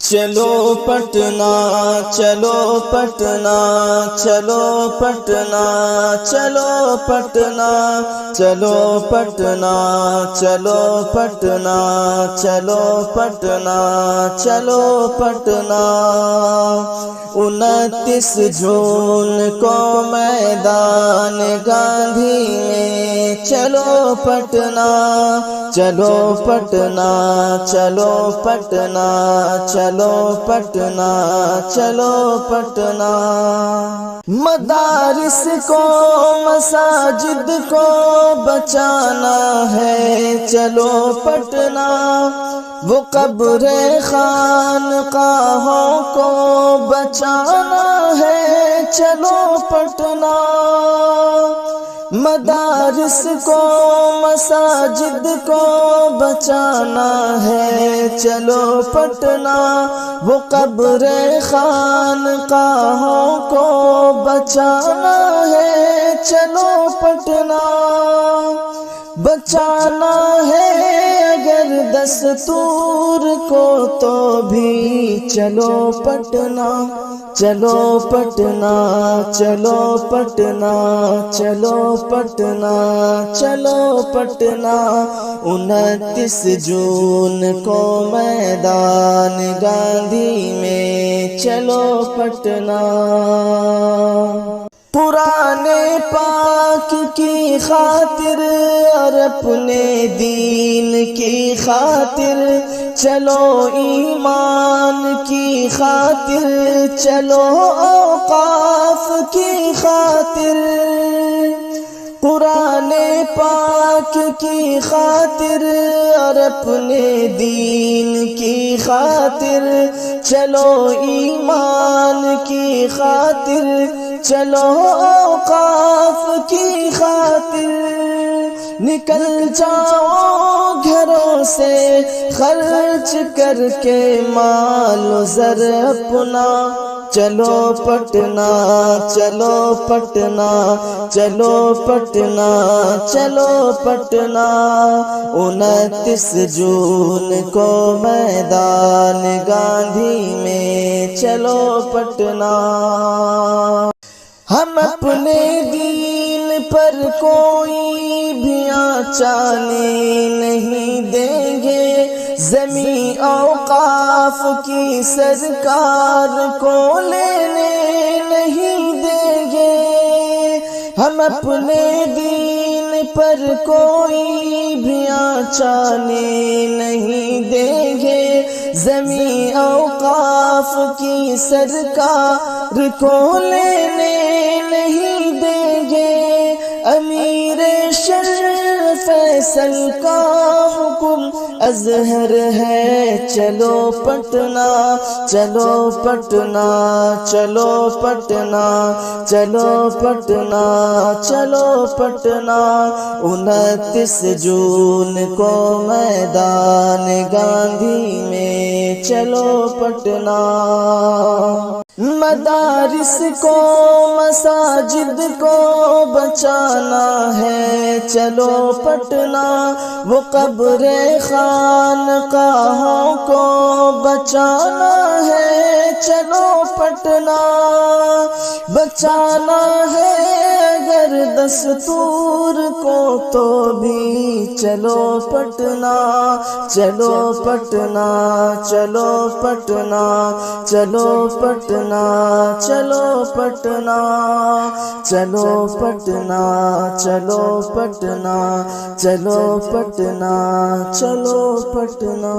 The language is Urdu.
چلو پٹنہ چلو پٹنہ چلو پٹنہ چلو پٹنہ چلو پٹنہ چلو پٹنہ چلو پٹنہ چلو پٹنہ 29 جون کو میدان گاندھی میں چلو پٹنہ چلو پٹنہ چلو پٹنہ چلو پٹنہ چلو پٹنہ مدارس کو مساجد کو بچانا ہے چلو پٹنہ وہ قبر خانقاہوں کو بچانا ہے چلو پٹنہ مدارس کو مساجد کو بچانا ہے چلو پٹنہ وہ قبر خانقاہوں کو بچانا ہے چلو پٹنہ بچانا ہے اگر دستور کو تو بھی چلو پٹنہ چلو پٹنہ چلو پٹنہ چلو پٹنہ چلو پٹنہ 29 جون کو میدان گاندھی میں چلو پٹنہ قرآن پاک کی خاطر اور اپنے دین کی خاطر چلو ایمان کی خاطر چلو اوقاف کی خاطر قرآن پاک کی خاطر اور اپنے دین کی خاطر چلو ایمان کی خاطر چلو اوقاف کی خاطر نکل جاؤ گھروں سے خرچ کر کے مال و زر اپنا چلو پٹنہ چلو پٹنہ چلو پٹنہ چلو پٹنہ 29 جون کو میدان گاندھی میں چلو پٹنہ ہم اپنے دین پر کوئی بھی آنچانے نہیں دیں گے زمین اوقاف کی سرکار کو لینے نہیں دیں گے ہم اپنے دین پر کوئی بھی آنچانے نہیں دیں گے زمین اوقاف کی سرکار کو لینے نہیں دیں گے امیر شرف فیصل کا حکم اظہر ہے چلو پٹنہ چلو پٹنہ چلو پٹنہ چلو پٹنہ چلو پٹنہ 29 جون کو میدان گاندھی میں چلو پٹنہ مدارس کو مساجد کو بچانا ہے چلو پٹنہ وہ قبر خانقاہوں کو بچانا ہے چلو پٹنہ بچانا ہے اگر دستور کو تو بھی چلو پٹنہ چلو پٹنہ چلو پٹنہ چلو پٹنہ چلو پٹنہ چلو پٹنہ چلو پٹنہ چلو پٹنہ چلو پٹنہ